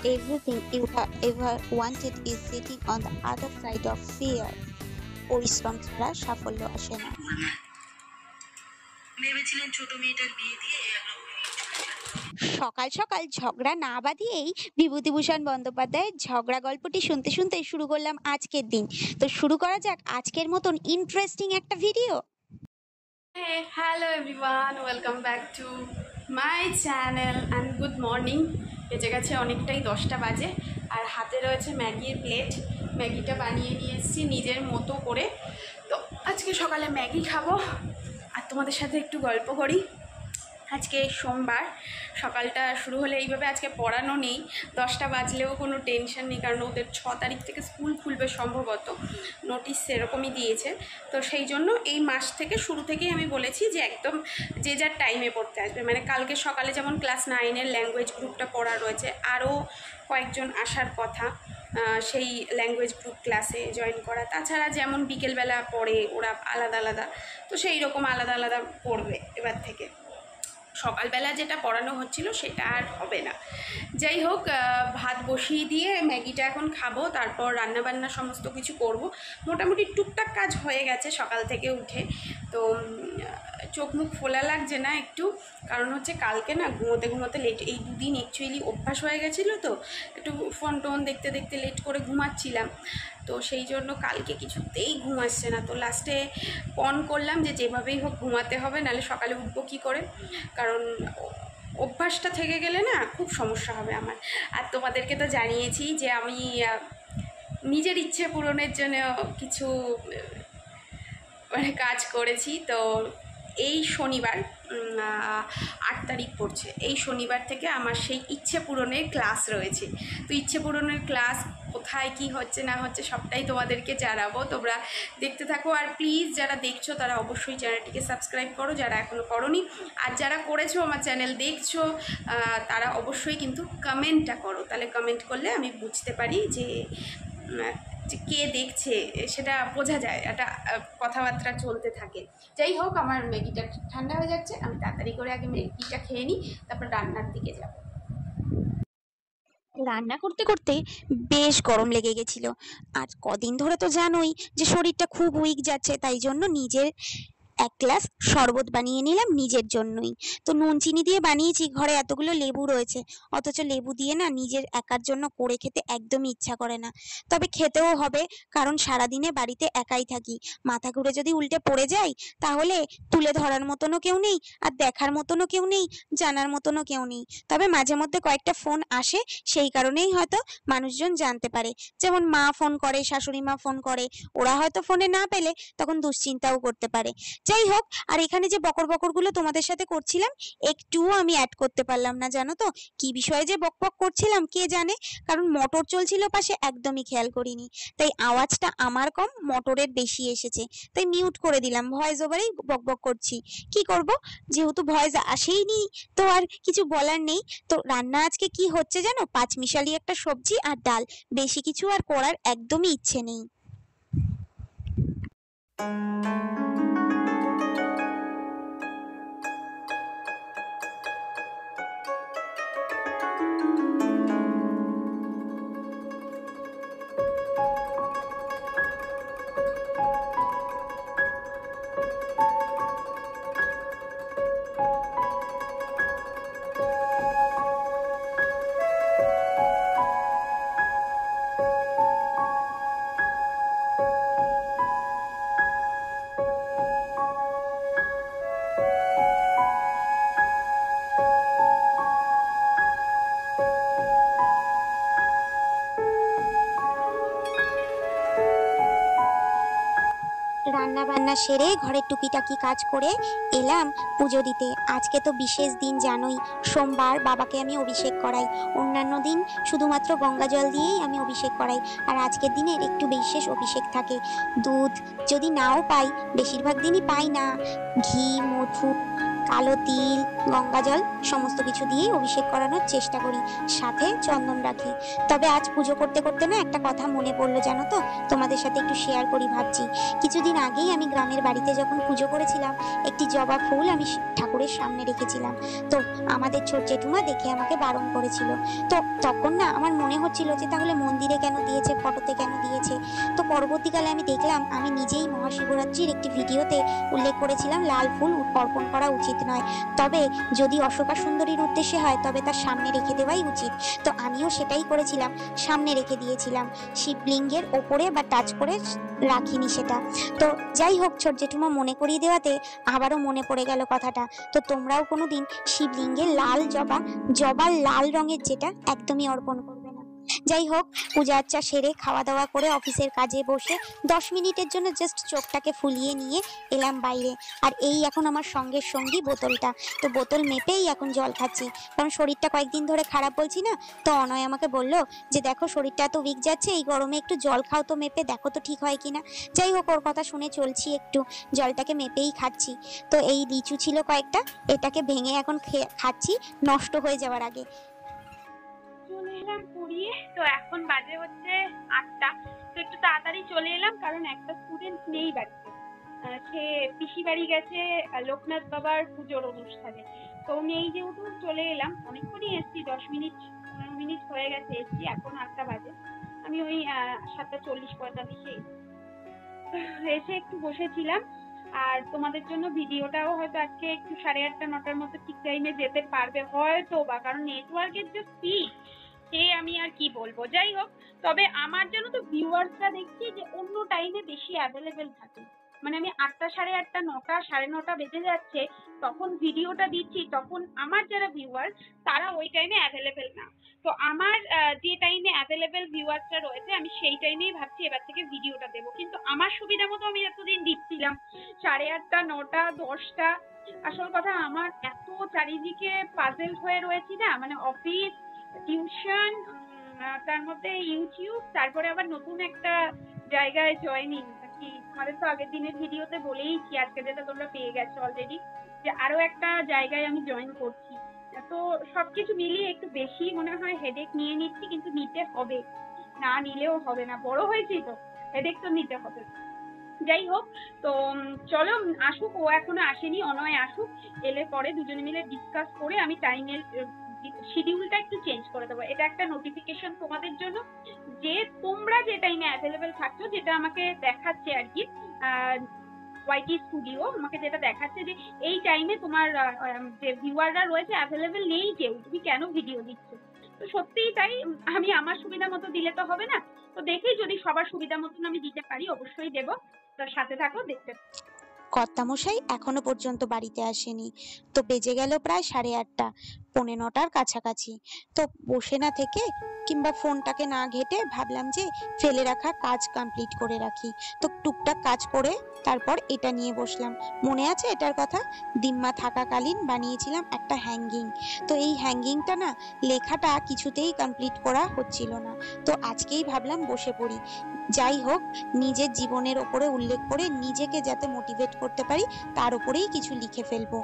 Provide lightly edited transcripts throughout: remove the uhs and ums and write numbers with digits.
Everything you have ever wanted is sitting on the other side of fear. পরিশ্রম ছাড়া সাফল্য আসে না। ভেবেছিলেন ছোট মেয়েটার বিয়ে দিয়ে সকাল সকাল ঝগড়া না বাঁধিয়েই বিভূতিভূষণ বন্দ্যোপাধ্যায়ের ঝগড়া গল্পটি শুনতে শুনতে শুরু করলাম আজকের দিন। তো শুরু করা যাক আজকের মতন ইন্টারেস্টিং একটা video. Hey, hello everyone, welcome back to my channel and good morning. বেজে গেছে অনেকটাই 10টা বাজে আর হাতে রয়েছে ম্যাগির প্লেট। ম্যাগিটা বানিয়ে নিয়ে এসেছি নিজের মতো করে। তো আজকে সকালে ম্যাগি খাবো আর তোমাদের সাথে একটু গল্প করি। আজকে সোমবার, সকালটা শুরু হলে এইভাবে আজকে পড়ানো নেই, 10টা বাজলেও কোনো টেনশন নেই, কারণ ওদের 6 তারিখ থেকে স্কুল খুলবে সম্ভবত, নোটিশ সেরকমই দিয়েছে। তো সেই জন্য এই মাস থেকে শুরু থেকেই আমি বলেছি যে একদম যে যার টাইমে পড়তে আসবে। মানে কালকে সকালে যেমন ক্লাস 9-এর ল্যাঙ্গুয়েজ গ্রুপটা পড়া রয়েছে, আরও কয়েকজন আসার কথা সেই ল্যাঙ্গুয়েজ গ্রুপ ক্লাসে জয়েন করা। তাছাড়া যেমন বিকেলবেলা পড়ে ওরা আলাদা আলাদা, তো সেই রকম আলাদা আলাদা পড়বে এবার থেকে। সকালবেলা যেটা পড়ানো হচ্ছিল সেটা আর হবে না। যাই হোক, ভাত বসিয়ে দিয়ে ম্যাগিটা এখন খাবো, তারপর রান্নাবান্না সমস্ত কিছু করব। মোটামুটি টুকটাক কাজ হয়ে গেছে সকাল থেকে উঠে। তো চোখ মুখ ফোলা লাগছে না একটু, কারণ হচ্ছে কালকে না ঘুমোতে ঘুমোতে লেট, এই দুদিন অ্যাকচুয়ালি অভ্যাস হয়ে গেছিলো, তো একটু ফোন টোন দেখতে দেখতে লেট করে ঘুমাচ্ছিলাম। তো সেই জন্য কালকে কিছুতেই ঘুম আসছে না। তো লাস্টে অন করলাম যে যেভাবেই হোক ঘুমাতে হবে, নাহলে সকালে উঠবো কী করে, কারণ অভ্যাসটা থেকে গেলে না খুব সমস্যা হবে আমার। আর তোমাদেরকে তো জানিয়েছি যে আমি নিজের ইচ্ছে পূরণের জন্য কিছু মানে কাজ করেছি। তো এই শনিবার 8 তারিখ পড়ছে, এই শনিবার থেকে আমার সেই ইচ্ছে পূরণের ক্লাস রয়েছে। তো ইচ্ছে পূরণের ক্লাস কোথায় কি হচ্ছে না হচ্ছে সবটাই তোমাদেরকে জানাবো, তোমরা দেখতে থাকো। আর প্লিজ যারা দেখছো তারা অবশ্যই চ্যানেলটিকে সাবস্ক্রাইব করো, যারা এখনও করোনি। আর যারা করেছো, আমার চ্যানেল দেখছো, তারা অবশ্যই কিন্তু কমেন্টটা করো। তাহলে কমেন্ট করলে আমি বুঝতে পারি যে কে দেখছে, সেটা বোঝা যায়, একটা কথাবার্তা চলতে থাকে। যাই হোক, আমার ম্যাগিটা ঠান্ডা হয়ে যাচ্ছে, আমি তাড়াতাড়ি করে আগে ম্যাগিটা খেয়ে নিই, তারপর রান্নার দিকে যাব। রান্না করতে করতে বেশ গরম লেগে গেছিল, আর কদিন ধরে তো জানোই যে শরীরটা খুব উইক যাচ্ছে, তাই জন্য নিজের এক গ্লাস শরবত বানিয়ে নিলাম নিজের জন্যই। তো নুন চিনি দিয়ে বানিয়েছি, ঘরে এতগুলো লেবু রয়েছে, অথচ লেবু দিয়ে না নিজের একার জন্য করে খেতে একদমই ইচ্ছা করে না। তবে খেতেও হবে, কারণ সারাদিনে বাড়িতে একাই থাকি, মাথা ঘুরে যদি উল্টে পড়ে যাই তাহলে তুলে ধরার মতনও কেউ নেই, আর দেখার মতনও কেউ নেই, জানার মতনও কেউ নেই। তবে মাঝে মধ্যে কয়েকটা ফোন আসে, সেই কারণেই হয়তো মানুষজন জানতে পারে। যেমন মা ফোন করে, শাশুড়ি মা ফোন করে, ওরা হয়তো ফোনে না পেলে তখন দুশ্চিন্তাও করতে পারে। যাই হোক, আর এখানে যে বকর বকরগুলো তোমাদের সাথে করছিলাম, একটুও আমি অ্যাড করতে পারলাম না, জানো তো কি বিষয়ে যে বকবক করছিলাম কে জানে, কারণ মোটর চলছিল পাশে, একদমই খেয়াল করিনি, তাই আওয়াজটা আমার কম, মোটরের বেশি এসেছে, তাই মিউট করে দিলাম, ভয়েস ওভারেই বকবক করছি। কি করব, যেহেতু ভয়েস আসেইনি তো আর কিছু বলার নেই। তো রান্না আজকে কি হচ্ছে জানো, পাঁচমিশালি একটা সবজি আর ডাল, বেশি কিছু আর করার একদমই ইচ্ছে নেই। রান্না বান্না সেরে ঘরের টুকিটাকি কাজ করে এলাম পুজো দিতে। আজকে তো বিশেষ দিন জানোই, সোমবার, বাবাকে আমি অভিষেক করাই। অন্যান্য দিন শুধুমাত্র গঙ্গা জল দিয়েই আমি অভিষেক করাই, আর আজকের দিনের একটু বিশেষ অভিষেক থাকে। দুধ যদি নাও পাই, বেশিরভাগ দিনই পাই না, ঘি, মধু, কালো তিল, গঙ্গা জল সমস্ত কিছু দিয়েই অভিষেক করানোর চেষ্টা করি, সাথে চন্দন রাখি। তবে আজ পুজো করতে করতে না একটা কথা মনে পড়লো, জানো তো, তোমাদের সাথে একটু শেয়ার করি ভাবছি। কিছুদিন আগেই আমি গ্রামের বাড়িতে যখন পুজো করেছিলাম, একটি জবা ফুল আমি ঠাকুরের সামনে রেখেছিলাম। তো আমাদের ছোট জেঠুমা দেখে আমাকে বারণ করেছিল। তো তখন না আমার মনে হচ্ছিল যে তাহলে মন্দিরে কেন দিয়েছে, ফটোতে কেন দিয়েছে। তো পরবর্তীকালে আমি দেখলাম, আমি নিজেই মহাশিবরাত্রির একটি ভিডিওতে উল্লেখ করেছিলাম লাল ফুল অর্পণ করা উচিত নয়, তবে যদি অশোকা সুন্দরীর উদ্দেশ্যে হয় তবে তার সামনে রেখে দেওয়াই উচিত। তো আমিও সেটাই করেছিলাম, সামনে রেখে দিয়েছিলাম, শিবলিঙ্গের ওপরে বা টাচ করে রাখিনি সেটা। তো যাই হোক, ছোট জেঠুমা মনে করিয়ে দেওয়াতে আবারও মনে পড়ে গেল কথাটা। তো তোমরাও কোনোদিন শিবলিঙ্গে লাল জবার লাল রঙের যেটা, একদমই অর্পণ করবে না। যাই হোক, পূজা আর্চা সেরে খাওয়া দাওয়া করে অফিসের কাজে বসে 10 মিনিটের জন্য জাস্ট চোখটাকে ফুলিয়ে নিয়ে এলাম বাইরে। আর এই এখন আমার সঙ্গের সঙ্গী বোতলটা, তো বোতল মেপেই এখন জল খাচ্ছি, কারণ শরীরটা কয়েকদিন ধরে খারাপ বলছি না। তো অনয় আমাকে বললো যে দেখো শরীরটা এত উইক যাচ্ছে, এই গরমে একটু জল খাও তো মেপে, দেখো তো ঠিক হয় কিনা। যাই হোক, ওর কথা শুনে চলছি, একটু জলটাকে মেপেই খাচ্ছি। তো এই লিচু ছিল কয়েকটা, এটাকে ভেঙে এখন খাচ্ছি নষ্ট হয়ে যাওয়ার আগে। চলে এলাম পড়িয়ে, তো এখন বাজে হচ্ছে 8টা। তো একটু তাড়াতাড়ি চলে এলাম কারণ একটা স্টুডেন্ট নেই বাড়িতে, সে পিসি বাড়ি গেছে লোকনাথ বাবার পুজোর অনুষ্ঠানে। তো নেই যেহেতু চলে এলাম, অনেকক্ষণই এসছি, 10 মিনিট 15 মিনিট হয়ে গেছে এসছি, এখন 8টা বাজে। আমি ওই 7:40-45 এসে একটু বসেছিলাম। আর তোমাদের জন্য ভিডিওটাও হয়তো আজকে একটু 8:30-9টার মধ্যে ঠিক টাইমে যেতে পারবে হয়তো বা, কারণ নেটওয়ার্কের যে স্পিড সে আমি আর কি বলবো। যাই হোক, তবে আমার জন্য তো ভিউয়ার্সরা দেখছি যে অন্য টাইমে বেশি অ্যাভেলেবেল থাকে। মানে আমি 8টা, 8:30, 9টা, 9:30 বেজে যাচ্ছে তখন ভিডিওটা দিচ্ছি, তখন আমার যারা ভিউয়ার তারা ওই টাইমে অ্যাভেলেবেল না। তো আমার যে টাইমে অ্যাভেলেবেল ভিউয়ার্সরা রয়েছে আমি সেই টাইমেই ভাবছি এবার থেকে ভিডিওটা দেবো, কিন্তু আমার সুবিধা মতো আমি এতদিন দিচ্ছিলাম 8:30, 9টা, 10টা। আসল কথা, আমার এত চারিদিকে পাজেল হয়ে রয়েছি না, মানে অফিস, টিউশন, তার মধ্যে ইউটিউব, তারপরে আবার নতুন একটা জায়গায় জয়েনিং। কি তোমাদের তো আগের দিনের ভিডিওতে বলেইছি, আজকে যেটা তোমরা পেয়ে গেছো অলরেডি, যে আরো একটা জায়গায় আমি জয়েন করছি। তো সবকিছু মিলিয়ে একটু বেশি মনে হয় হেডেক নিয়ে নিচ্ছি, কিন্তু নিতে হবে, না নিলেও হবে না, বড় হয়েছি তো, হেডেক তো নিতে হবে। যাই হোক, তো চলো আসুক, ও এখনো আসেনি, অনয় আসুক, এলে পরে দুজনে মিলে ডিসকাস করে আমি টাইমের শিডিউলটা একটু চেঞ্জ করে দেবো। এটা একটা নোটিফিকেশন তোমাদের জন্য যে তোমরা যে টাইমে অ্যাভেলেবেল থাকছো, যেটা আমাকে দেখাচ্ছে আর কি, ওয়াইটি স্টুডিও আমাকে যেটা দেখাচ্ছে যে এই টাইমে তোমার যে ভিউয়াররা রয়েছে অ্যাভেলেবেল নেই কেউ, তুমি কেন ভিডিও দিচ্ছ। তো সত্যিই তাই, আমি আমার সুবিধা মতো দিলে তো হবে না, তো দেখি যদি সবার সুবিধা মতন আমি দিতে পারি অবশ্যই দেবো। তার সাথে থাকো, দেখতে। কর্তামশাই এখনো পর্যন্ত বাড়িতে আসেনি, তো বেজে গেল প্রায় 8:30, 9:45 কাছাকাছি। তো বসে না থেকে কিংবা ফোনটাকে না ঘেটে ভাবলাম যে ফেলে রাখা কাজ কমপ্লিট করে রাখি। তো টুকটাক কাজ করে তারপর এটা নিয়ে বসলাম। মনে আছে এটার কথা, দিম্মা থাকাকালীন বানিয়েছিলাম একটা হ্যাঙ্গিং। তো এই হ্যাঙ্গিংটা না, লেখাটা কিছুতেই কমপ্লিট করা হচ্ছিল না। তো আজকেই ভাবলাম বসে পড়ি। যাই হোক, নিজের জীবনের ওপরে উল্লেখ করে নিজেকে যাতে মোটিভেট করতে পারি তার উপরেই কিছু লিখে ফেলবো।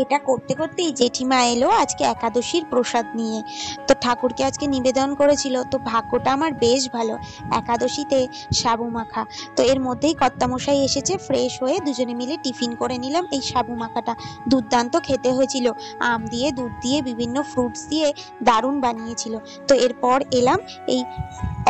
এটা করতে করতেই জেঠিমা এলো আজকে একাদশীর প্রসাদ নিয়ে। তো ঠাকুরকে আজকে নিবেদন করেছিল। তো ভাগ্যটা আমার বেশ ভালো, একাদশীতে সাবু মাখা। তো এর মধ্যেই কর্তামশাই এসেছে, ফ্রেশ হয়ে দুজনে মিলে টিফিন করে নিলাম। এই সাবু মাখাটা দুর্দান্ত খেতে হয়েছিল, আম দিয়ে, দুধ দিয়ে, বিভিন্ন ফ্রুটস দিয়ে দারুণ বানিয়েছিল। তো এরপর এলাম এই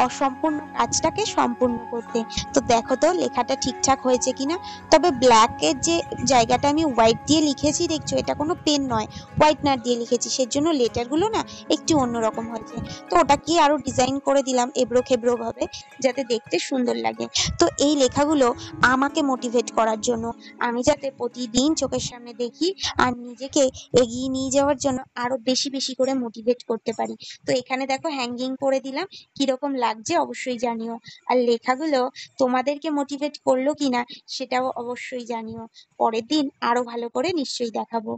অসম্পূর্ণ কাজটাকে সম্পূর্ণ করতে। তো দেখো তো লেখাটা ঠিকঠাক হয়েছে কিনা। তবে ব্ল্যাকের যে জায়গাটা আমি হোয়াইট দিয়ে লিখেছি দেখছো, এটা কোনো পেন নয়, হোয়াইটনার দিয়ে লিখেছি, সেজন্য লেটারগুলো না একটু অন্যরকম হয়েছে। তো ওটাকে আরো ডিজাইন করে দিলাম এবড়ো খেবড়ো ভাবে, যাতে দেখতে সুন্দর লাগে। তো এই লেখাগুলো আমাকে মোটিভেট করার জন্য, আমি যাতে প্রতিদিন চোখের সামনে দেখি আর নিজেকে এগিয়ে নিয়ে যাওয়ার জন্য আরো বেশি বেশি করে মোটিভেট করতে পারি। তো এখানে দেখো হ্যাঙ্গিং করে দিলাম, কিরকম লাগছে অবশ্যই জানিও। আর লেখাগুলো তোমাদেরকে মোটিভেট করলো কিনা সেটাও অবশ্যই জানিও। পরের দিন আরো ভালো করে নিশ্চয়ই দেখাবো।